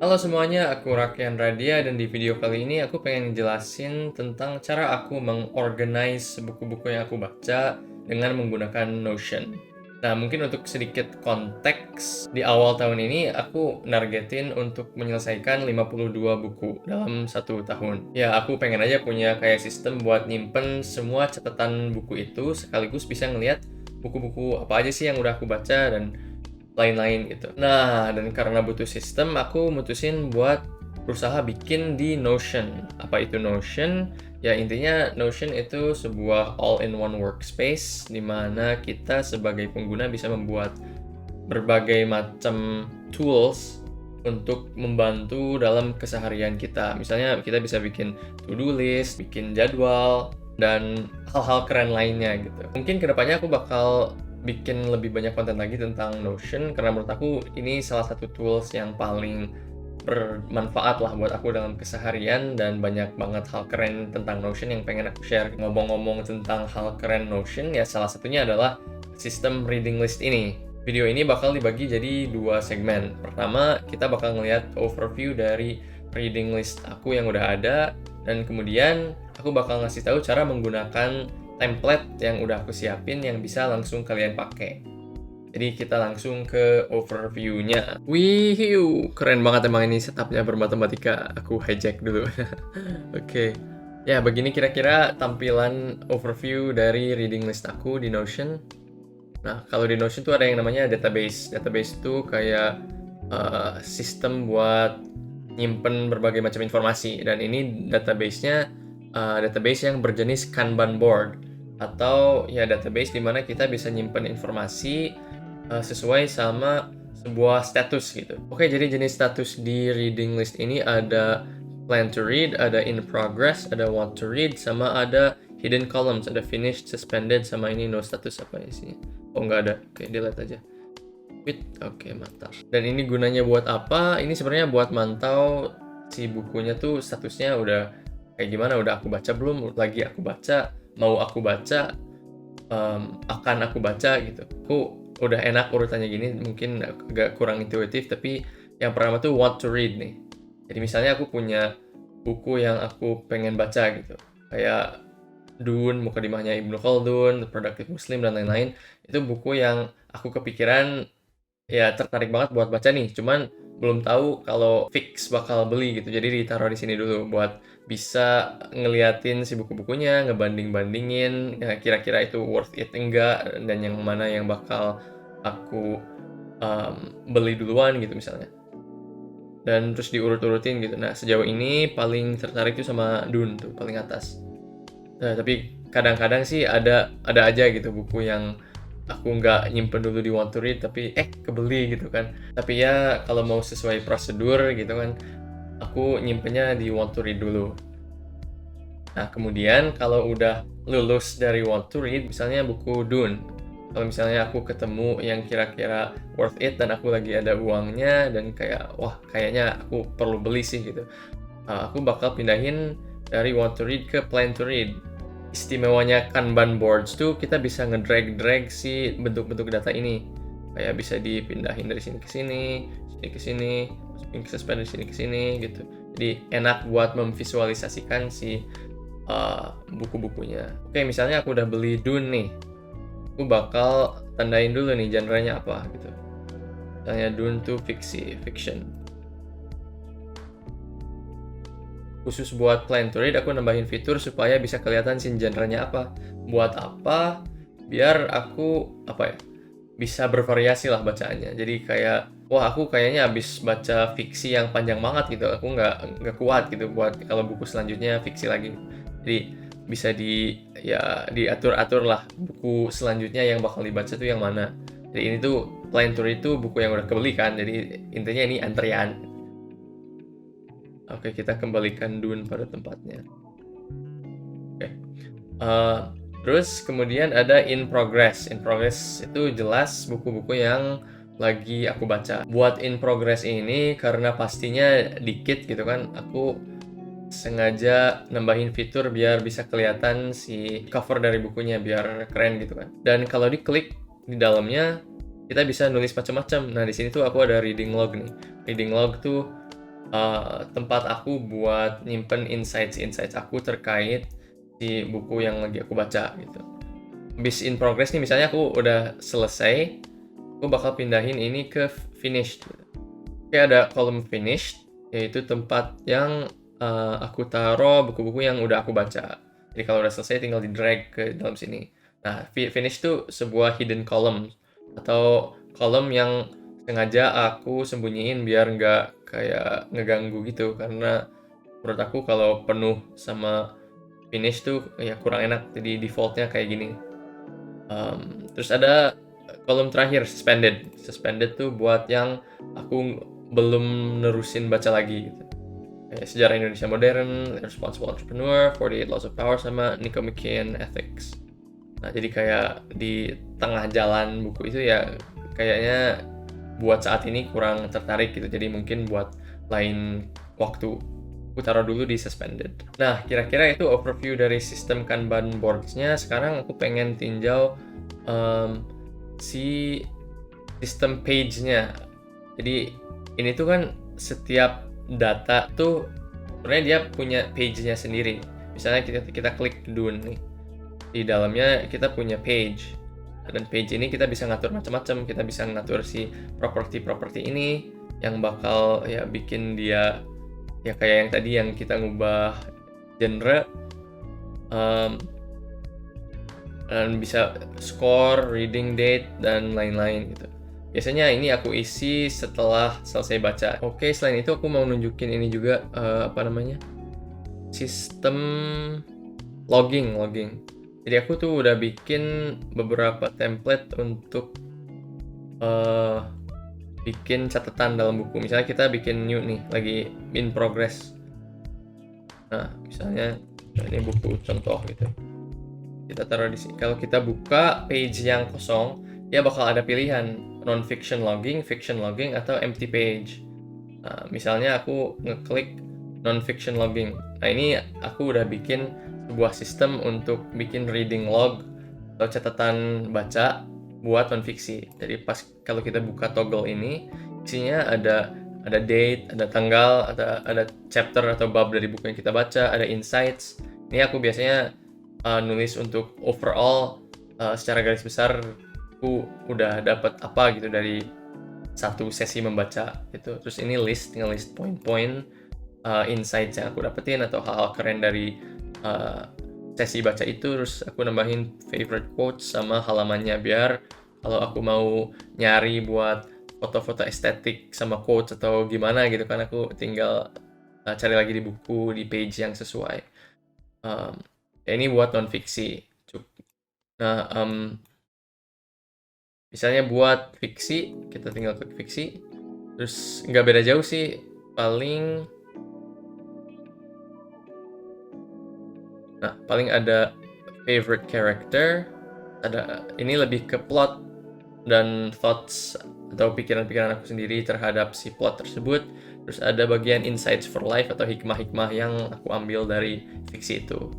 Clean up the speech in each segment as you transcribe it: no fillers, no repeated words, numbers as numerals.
Halo semuanya, aku Rakyan Radia dan di video kali ini aku pengen jelasin tentang cara aku mengorganize buku-buku yang aku baca dengan menggunakan Notion. Nah, mungkin untuk sedikit konteks, di awal tahun ini aku nargetin untuk menyelesaikan 52 buku dalam 1 tahun. Ya, aku pengen aja punya kayak sistem buat nyimpen semua catatan buku itu sekaligus bisa ngeliat buku-buku apa aja sih yang udah aku baca dan lain-lain gitu. Nah, dan karena butuh sistem, aku mutusin buat berusaha bikin di Notion. Apa itu Notion? Ya intinya Notion itu sebuah all-in-one workspace di mana kita sebagai pengguna bisa membuat berbagai macam tools untuk membantu dalam keseharian kita. Misalnya kita bisa bikin to-do list, bikin jadwal, dan hal-hal keren lainnya gitu. Mungkin kedepannya aku bakal bikin lebih banyak konten lagi tentang Notion karena menurut aku ini salah satu tools yang paling bermanfaat lah buat aku dalam keseharian dan banyak banget hal keren tentang Notion yang pengen aku share. Ngomong-ngomong tentang hal keren Notion, ya salah satunya adalah sistem reading list ini. Video ini bakal dibagi jadi 2 segmen. Pertama, kita bakal ngeliat overview dari reading list aku yang udah ada, dan kemudian aku bakal ngasih tahu cara menggunakan template yang udah aku siapin yang bisa langsung kalian pakai. Jadi kita langsung ke overview-nya. Wih, keren banget emang ini setupnya bermatematika. Aku hijack dulu. Oke. Ya, begini kira-kira tampilan overview dari reading list aku di Notion. Nah, kalau di Notion tuh ada yang namanya database. Database itu kayak sistem buat nyimpen berbagai macam informasi. Dan ini database-nya database yang berjenis Kanban board. Atau ya database di mana kita bisa nyimpen informasi sesuai sama sebuah status gitu. Oke, jadi jenis status di reading list ini ada plan to read, ada in progress, ada want to read, sama ada hidden columns, ada finished, suspended, sama ini no status apa isinya. Oh, nggak ada. Oke, delete aja. Oke, mantap. Dan ini gunanya buat apa? Ini sebenarnya buat mantau si bukunya tuh statusnya udah kayak gimana, udah aku baca belum, lagi aku baca, mau aku baca, akan aku baca gitu. Aku udah enak urutannya gini, mungkin agak kurang intuitif, tapi yang pertama tuh want to read nih. Jadi misalnya aku punya buku yang aku pengen baca gitu, kayak Dune, Mukadimahnya Ibnu Khaldun, The Productive Muslim, dan lain-lain. Itu buku yang aku kepikiran ya tertarik banget buat baca nih, cuman belum tahu kalau fix bakal beli gitu. Jadi ditaruh di sini dulu buat bisa ngeliatin si buku-bukunya, ngebanding-bandingin ya kira-kira itu worth it enggak dan yang mana yang bakal aku beli duluan gitu misalnya. Dan terus diurut-urutin gitu. Nah, sejauh ini paling tertarik tuh sama Dune tuh paling atas. Nah, tapi kadang-kadang sih ada aja gitu buku yang aku nggak nyimpen dulu di want to read tapi kebeli gitu kan. Tapi ya kalau mau sesuai prosedur gitu kan, aku nyimpennya di want to read dulu. Nah, kemudian kalau udah lulus dari want to read, misalnya buku Dune, kalau misalnya aku ketemu yang kira-kira worth it dan aku lagi ada uangnya dan kayak wah kayaknya aku perlu beli sih gitu, aku bakal pindahin dari want to read ke plan to read. Istimewanya Kanban boards tuh kita bisa ngedrag-drag si bentuk-bentuk data ini. Kayak bisa dipindahin dari sini ke sini, sini ke sini, masukin ke suspend dari sini ke sini gitu. Jadi enak buat memvisualisasikan si buku-bukunya. Oke, misalnya aku udah beli Dune nih. Aku bakal tandain dulu nih genre-nya apa gitu. Misalnya Dune tuh fiction. Khusus buat plan to read aku nambahin fitur supaya bisa kelihatan scene genre-nya apa. Buat apa? Biar aku bisa bervariasi lah bacaannya. Jadi kayak wah aku kayaknya habis baca fiksi yang panjang banget gitu. Aku nggak kuat gitu buat kalau buku selanjutnya fiksi lagi. Jadi bisa diatur-atur lah buku selanjutnya yang bakal dibaca tuh yang mana. Jadi ini tuh plan to read tuh buku yang udah kebeli kan. Jadi intinya ini antrian. Oke, kita kembalikan Dune pada tempatnya. Oke. Terus kemudian ada in progress. In progress itu jelas buku-buku yang lagi aku baca. Buat in progress ini karena pastinya dikit gitu kan, aku sengaja nambahin fitur biar bisa kelihatan si cover dari bukunya biar keren gitu kan. Dan kalau diklik di dalamnya kita bisa nulis macam-macam. Nah, di sini tuh aku ada reading log nih. Reading log tuh tempat aku buat nyimpen insights aku terkait si buku yang lagi aku baca gitu. Habis in progress nih, misalnya aku udah selesai, aku bakal pindahin ini ke finished gitu. Oke, ada kolom finished, yaitu tempat yang aku taruh buku-buku yang udah aku baca. Jadi kalau udah selesai tinggal di drag ke dalam sini. Nah, finish itu sebuah hidden column atau kolom yang sengaja aku sembunyiin biar nggak kayak ngeganggu gitu, karena menurut aku kalau penuh sama finish tuh ya kurang enak, jadi defaultnya kayak gini. Terus ada kolom terakhir suspended tuh buat yang aku belum nerusin baca lagi gitu. Kayak Sejarah Indonesia Modern, Responsible Entrepreneur, 48 Laws of Power, sama Nicomachean Ethics. Nah, jadi kayak di tengah jalan buku itu ya kayaknya buat saat ini kurang tertarik gitu. Jadi mungkin buat lain waktu aku taruh dulu di suspended. Nah, kira-kira itu overview dari sistem Kanban boards-nya. Sekarang aku pengen tinjau si sistem page-nya. Jadi ini tuh kan setiap data tuh sebenarnya dia punya page-nya sendiri. Misalnya kita klik Dune nih. Di dalamnya kita punya page. Dan page ini kita bisa ngatur macam-macam. Kita bisa ngatur si properti ini yang bakal ya bikin dia ya kayak yang tadi yang kita ngubah genre, dan bisa score, reading date, dan lain-lain gitu. Biasanya ini aku isi setelah selesai baca. Oke, selain itu aku mau nunjukin ini juga, sistem logging. Jadi aku tuh udah bikin beberapa template untuk bikin catatan dalam buku. Misalnya kita bikin new nih, lagi in progress. Nah, misalnya ini buku contoh gitu. Kita taruh di sini. Kalau kita buka page yang kosong, dia bakal ada pilihan non-fiction logging, fiction logging, atau empty page. Nah, misalnya aku ngeklik non-fiction logging. Nah, ini aku udah bikin sebuah sistem untuk bikin reading log atau catatan baca buat non-fiksi. Jadi pas kalau kita buka toggle ini, isinya ada date, ada tanggal, ada chapter atau bab dari buku yang kita baca, ada insights. Ini aku biasanya nulis untuk overall, secara garis besar aku udah dapat apa gitu dari satu sesi membaca gitu. Terus ini tinggal list poin-poin insights yang aku dapetin atau hal-hal keren dari sesi baca itu. Terus aku nambahin favorite quotes sama halamannya biar kalau aku mau nyari buat foto-foto estetik sama quotes atau gimana gitu kan, aku tinggal cari lagi di buku di page yang sesuai. Ya ini buat non-fiksi. Nah, misalnya buat fiksi, kita tinggal klik fiksi. Terus nggak beda jauh sih, paling ada favorite character, ada ini lebih ke plot dan thoughts atau pikiran-pikiran aku sendiri terhadap si plot tersebut. Terus ada bagian insights for life atau hikmah-hikmah yang aku ambil dari fiksi itu.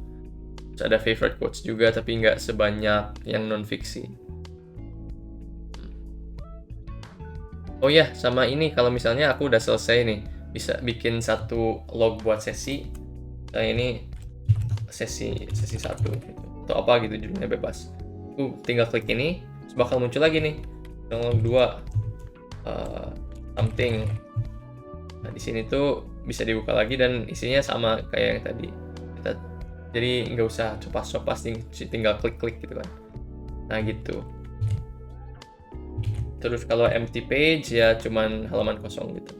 Terus ada favorite quotes juga, tapi nggak sebanyak yang non-fiksi. Oh ya, sama ini kalau misalnya aku udah selesai nih, bisa bikin satu log buat sesi. Nah, ini sesi 1 gitu. Atau apa gitu judulnya, bebas. Aku tinggal klik ini, terus bakal muncul lagi nih. Log 2 something. Nah, di sini tuh bisa dibuka lagi dan isinya sama kayak yang tadi. Jadi nggak usah copas-copas, tinggal klik-klik gitu kan. Nah gitu. Terus kalau empty page ya cuman halaman kosong gitu.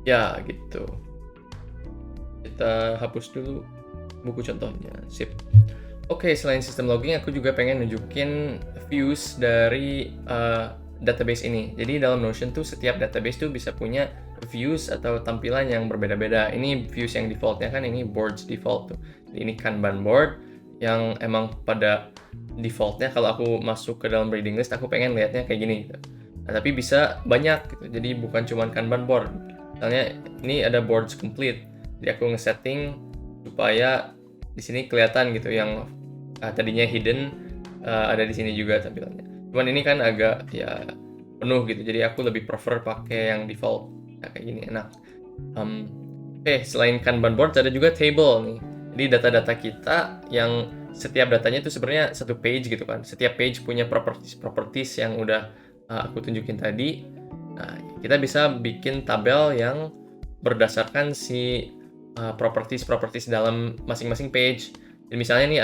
Ya gitu. Kita hapus dulu buku contohnya. Sip. Oke, selain sistem logging, aku juga pengen nunjukin views dari database ini. Jadi dalam Notion tuh setiap database tuh bisa punya views atau tampilan yang berbeda-beda. Ini views yang defaultnya kan, ini boards default tuh. Jadi ini Kanban board yang emang pada defaultnya kalau aku masuk ke dalam reading list aku pengen lihatnya kayak gini gitu. Nah, tapi bisa banyak gitu. Jadi bukan cuma Kanban board. Misalnya ini ada boards complete. Jadi aku ngesetting supaya di sini kelihatan gitu yang tadinya hidden ada di sini juga tampilannya. Cuman ini kan agak ya penuh gitu, jadi aku lebih prefer pakai yang default. Nah, kayak gini enak. Oke, selain Kanban board ada juga table nih. Jadi data-data kita yang setiap datanya itu sebenarnya satu page gitu kan. Setiap page punya properties yang udah aku tunjukin tadi. Nah, kita bisa bikin tabel yang berdasarkan si properties dalam masing-masing page. Jadi misalnya nih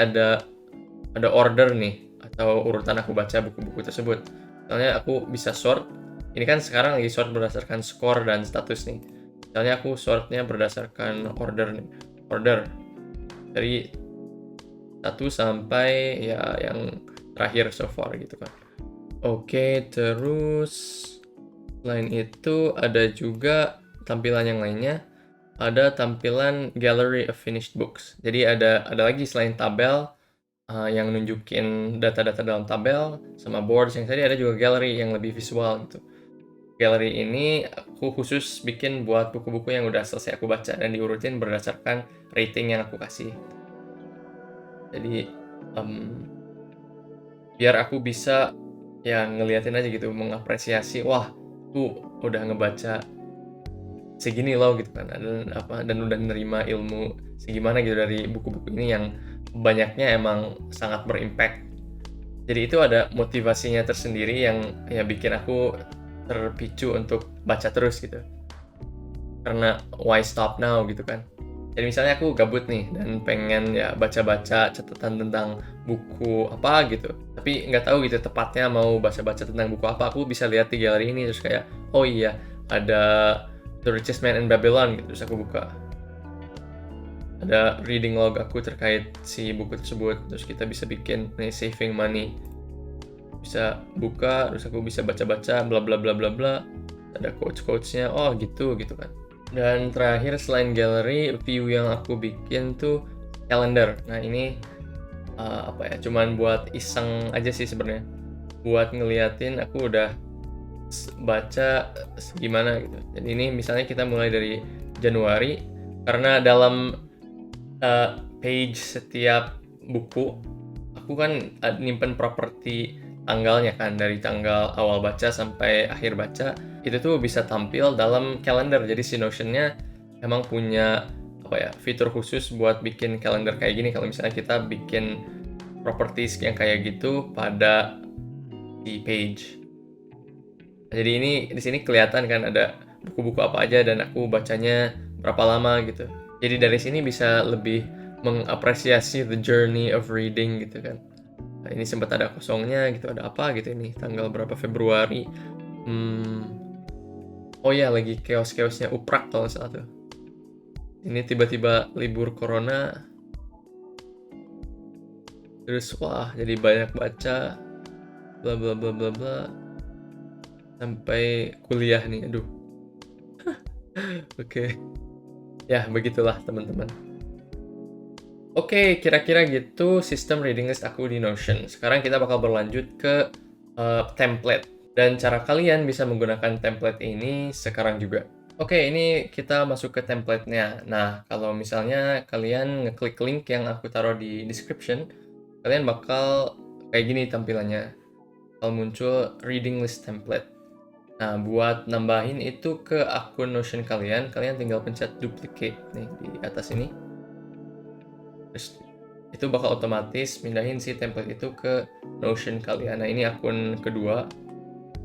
ada order nih atau urutan aku baca buku-buku tersebut. Misalnya aku bisa sort. Ini kan sekarang lagi sort berdasarkan skor dan status nih. Misalnya aku sortnya berdasarkan order nih. Order dari 1 sampai ya yang terakhir so far gitu kan. Oke, terus selain itu ada juga tampilan yang lainnya. Ada tampilan Gallery of Finished Books. Jadi ada lagi selain tabel yang nunjukin data-data dalam tabel sama boards yang tadi, ada juga gallery yang lebih visual gitu. Gallery ini aku khusus bikin buat buku-buku yang udah selesai aku baca dan diurutin berdasarkan rating yang aku kasih. Jadi biar aku bisa ya ngeliatin aja gitu, mengapresiasi, wah tuh udah ngebaca segini loh gitu kan, dan udah nerima ilmu segimana gitu dari buku-buku ini yang banyaknya emang sangat berimpact. Jadi itu ada motivasinya tersendiri yang ya bikin aku terpicu untuk baca terus gitu. Karena why stop now gitu kan. Jadi misalnya aku gabut nih dan pengen ya baca-baca catatan tentang buku apa gitu. Tapi nggak tahu gitu tepatnya mau baca-baca tentang buku apa. Aku bisa lihat di galeri ini terus kayak, oh iya ada The Richest Man in Babylon gitu. Terus aku buka. Ada reading log aku terkait si buku tersebut. Terus kita bisa bikin nih saving money. Bisa buka, terus aku bisa baca-baca bla bla bla bla bla. Ada quotes-quotesnya, oh gitu kan. Dan terakhir selain gallery, view yang aku bikin tuh calendar. Nah ini cuman buat iseng aja sih sebenarnya. Buat ngeliatin aku udah baca gimana gitu. Jadi ini misalnya kita mulai dari Januari, karena dalam page setiap buku aku kan nyimpen properti tanggalnya kan, dari tanggal awal baca sampai akhir baca itu tuh bisa tampil dalam kalender. Jadi si Notion-nya emang punya fitur khusus buat bikin kalender kayak gini kalau misalnya kita bikin properties yang kayak gitu pada di page. Jadi ini di sini kelihatan kan ada buku-buku apa aja dan aku bacanya berapa lama gitu. Jadi dari sini bisa lebih mengapresiasi the journey of reading gitu kan. Nah, ini sempat ada kosongnya gitu, ada apa gitu ini tanggal berapa Februari. Oh ya, lagi chaos-chaosnya uprak kalau nggak salah tuh. Ini tiba-tiba libur corona. Terus wah, jadi banyak baca bla bla bla bla bla sampai kuliah nih, aduh. Oke. Ya, begitulah teman-teman. Oke, kira-kira gitu sistem reading list aku di Notion. Sekarang kita bakal berlanjut ke template. Dan cara kalian bisa menggunakan template ini sekarang juga. Oke, ini kita masuk ke template-nya. Nah, kalau misalnya kalian ngeklik link yang aku taruh di description, kalian bakal kayak gini tampilannya. Bakal muncul reading list template. Nah, buat nambahin itu ke akun Notion kalian tinggal pencet duplicate nih di atas ini. Terus itu bakal otomatis pindahin si template itu ke Notion kalian. Nah, ini akun kedua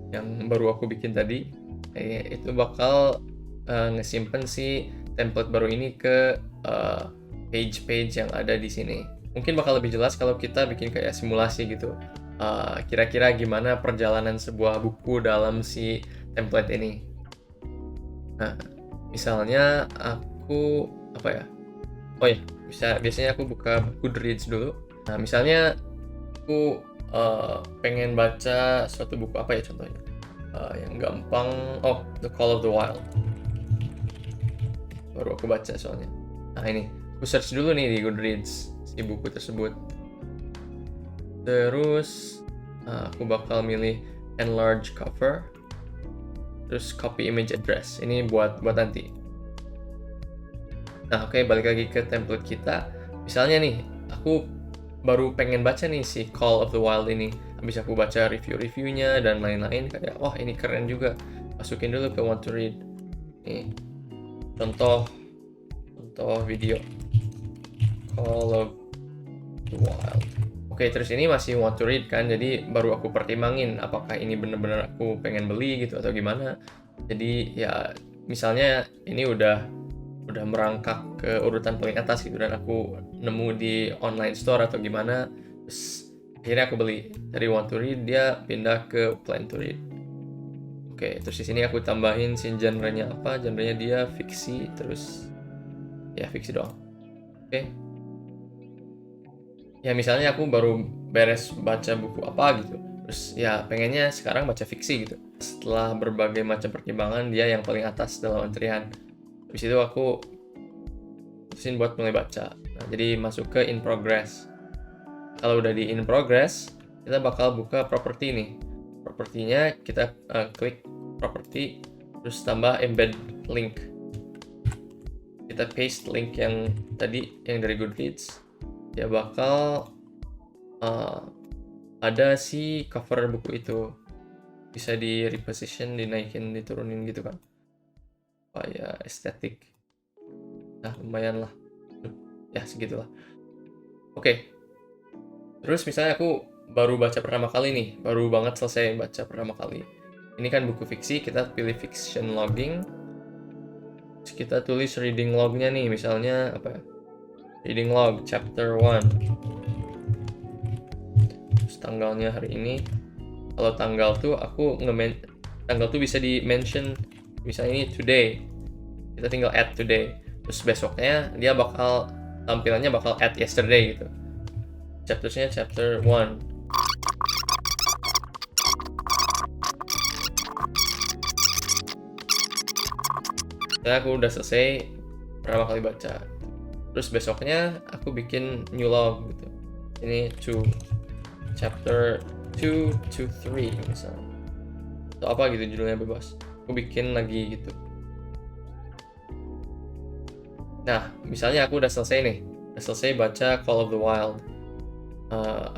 yang baru aku bikin tadi. Itu bakal ngesimpen si template baru ini ke page-page yang ada di sini. Mungkin bakal lebih jelas kalau kita bikin kayak simulasi gitu. Kira-kira gimana perjalanan sebuah buku dalam si template ini. Nah, misalnya aku biasanya aku buka Goodreads dulu. Nah, misalnya aku pengen baca suatu buku apa ya contohnya. Yang gampang, The Call of the Wild. Baru aku baca soalnya. Nah, ini aku search dulu nih di Goodreads si buku tersebut. Terus aku bakal milih enlarge cover, terus copy image address. Ini buat nanti. Nah, oke, balik lagi ke template kita. Misalnya nih, aku baru pengen baca nih si Call of the Wild ini. Habis aku baca review-reviewnya dan lain-lain, kayak wah ini keren juga. Masukin dulu ke want to read. Nih, contoh video Call of the Wild. Oke, terus ini masih want to read kan, jadi baru aku pertimbangin apakah ini bener-bener aku pengen beli gitu atau gimana. Jadi ya misalnya ini udah merangkak ke urutan paling atas gitu dan aku nemu di online store atau gimana, terus akhirnya aku beli. Dari want to read dia pindah ke plan to read. Oke, terus di sini aku tambahin genrenya apa? Genrenya dia fiksi, terus ya fiksi doang. Oke. Ya misalnya aku baru beres baca buku apa gitu, terus ya pengennya sekarang baca fiksi gitu. Setelah berbagai macam pertimbangan, dia yang paling atas dalam antrian. Habis itu aku putusin buat mulai baca. Nah, jadi masuk ke in progress. Kalau udah di in progress, kita bakal buka property nih. Propertinya kita klik property, terus tambah embed link. Kita paste link yang tadi, yang dari Goodreads. Dia bakal ada si cover buku itu. Bisa di reposition, dinaikin, diturunin gitu kan. Supaya estetik. Nah, lumayan lah. Ya, segitulah. Oke. Terus misalnya aku baru baca pertama kali nih. Baru banget selesai baca pertama kali. Ini kan buku fiksi, kita pilih fiction logging. Terus kita tulis reading lognya nih. Misalnya apa ya? Reading log chapter 1. Terus tanggalnya hari ini. Kalau tanggal tuh aku tanggal tuh bisa di mention, misalnya ini today, kita tinggal add today, terus besoknya dia tampilannya bakal add yesterday gitu. Chaptersnya chapter 1. Saya aku udah selesai pertama kali baca, terus besoknya aku bikin new log gitu. Ini chapter 2 to 3 misalnya, atau apa gitu judulnya, bebas aku bikin lagi gitu. Nah, misalnya aku udah selesai baca Call of the Wild.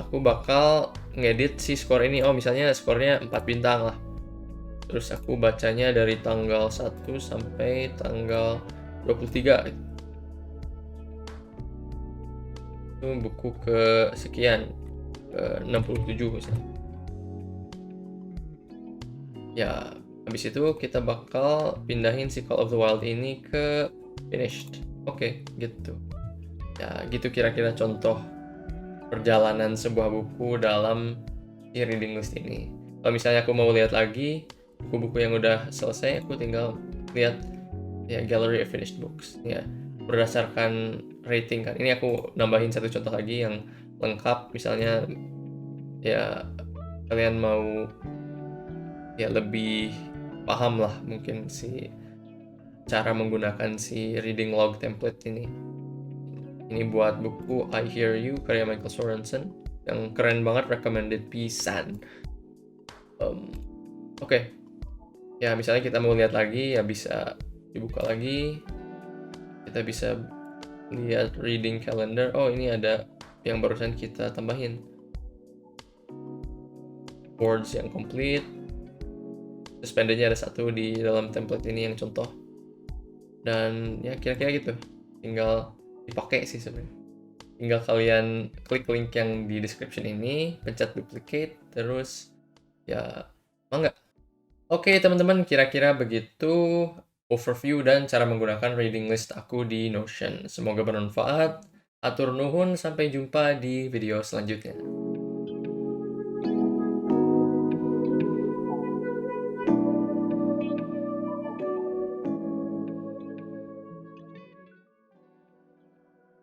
Aku bakal ngedit si skor ini. Oh, misalnya skornya 4 bintang lah. Terus aku bacanya dari tanggal 1 sampai tanggal 23. Itu buku ke sekian, ke 67 misalnya. Ya, habis itu kita bakal pindahin si Call of the Wild ini ke finished. Oke, gitu. Ya, gitu kira-kira contoh perjalanan sebuah buku dalam si reading list ini. Kalau misalnya aku mau lihat lagi buku-buku yang udah selesai, aku tinggal lihat ya gallery of finished books ya, berdasarkan rating kan. Ini aku nambahin satu contoh lagi yang lengkap. Misalnya ya kalian mau ya lebih paham lah mungkin si cara menggunakan si reading log template ini. Ini buat buku I Hear You karya Michael Sorensen yang keren banget, recommended pisan. Oke. Ya misalnya kita mau lihat lagi ya bisa dibuka lagi. Kita bisa lihat reading calendar. Oh, ini ada yang barusan kita tambahin. Boards yang complete. Suspendernya ada satu di dalam template ini yang contoh. Dan ya kira-kira gitu. Tinggal dipakai sih sebenarnya. Tinggal kalian klik link yang di description ini, pencet duplicate, terus ya mangga. Oke teman-teman, kira-kira begitu overview dan cara menggunakan reading list aku di Notion. Semoga bermanfaat. Atur nuhun, sampai jumpa di video selanjutnya.